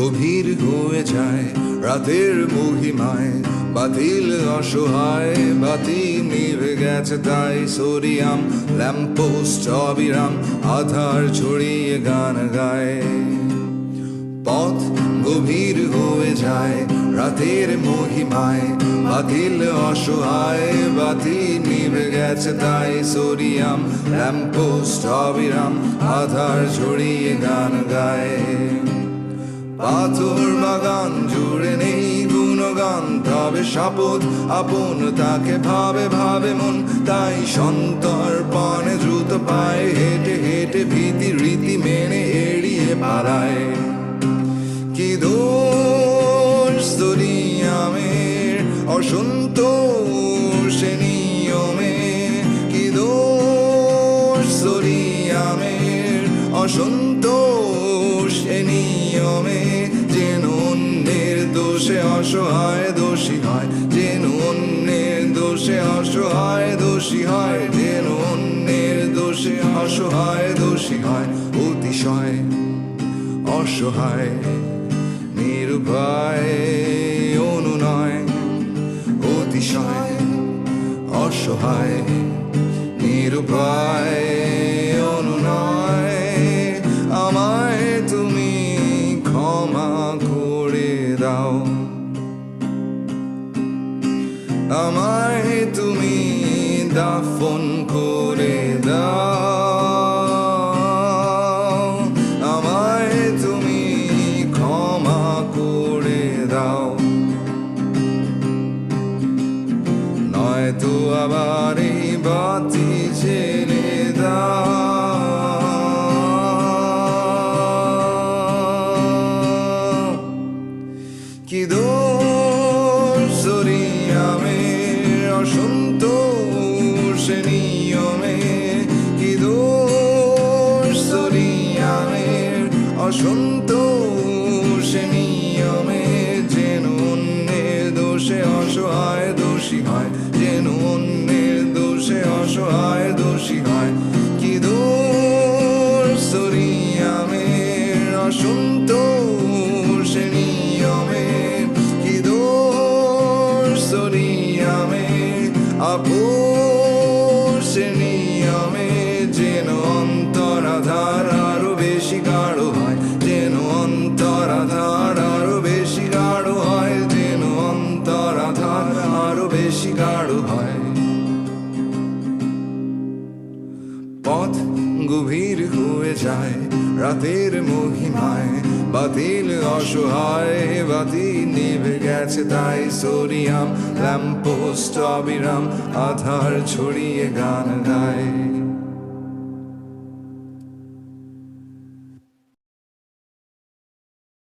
গভীর হয়ে যায় রাতের মহিমায়, বাতিল অসহায় বাতি নিভে গেছে তাই সোডিয়াম ল্যাম্পপোস্ট অবিরাম আধার ছড়িয়ে গান গায়। পথ গভীর হয়ে যায় রাতের মহিমায়, বাতিল অসহায় বাতি নিভে গেছে তাই সোডিয়াম ল্যাম্পপোস্ট অবিরাম আধার ছড়িয়ে গান গায়। পাথর বাগান জুড়ে নেই গুণগান, তবে শপথ আপন তাকে ভাবে ভাবে মন, তাই সন্তর্পণে দ্রুত পায়ে হেঁটে হেঁটে ভীতি রীতি মেনে এড়িয়ে পালায়। কি দোষ সোডিয়ামের অসন্তোষ নিয়মে, কি দোষ সোডিয়ামের অসন্তোষ নিয়মে, যেন অন্যের দোষে অসহায় দোষী হয়, যেন অন্যের দোষে অসহায় দোষী হয়, যেন অন্যের দোষে অসহায় দোষী হয়। অতিশয় অসহায় নিরুপায় অনুনয়, অতিশয় অসহায় নিরুপায় অনুনয়, আমায় তুমি ক্ষমা করে দাও, আমায় তুমি দাফন করে দাও, আমায় তুমি ক্ষমা করে দাও, নয়তো আবার এই বাতি ছেড়ে দাও। কি দোষ সোডিয়ামের অসন্তোষ নিয়মে, কি দোষ সোডিয়ামের অসন্তোষ নিয়মে, যেন অন্যের দোষে অসহায় দোষী হয়, যেন অন্যের দোষে অসহায় দোষী হয়। কি দোষ সোডিয়ামের অসন্তোষ নিয়মে, কি দোষ সোডিয়ামের আপোষ নিয়মে, যেন অন্তরাধার আরো বেশি গাঢ় হয়, যেন অন্তরাধার আরো বেশি গাঢ় হয়, যেন অন্তরাধার আরো বেশি গাঢ় হয়। পথ গভীর হয়ে যায় রাতের মহিমায়, বাতিল অসহায় বাতি নিভে গেছে তাই সোডিয়াম ল্যাম্পপোস্ট অবিরাম আধার ছড়িয়ে গান গায়।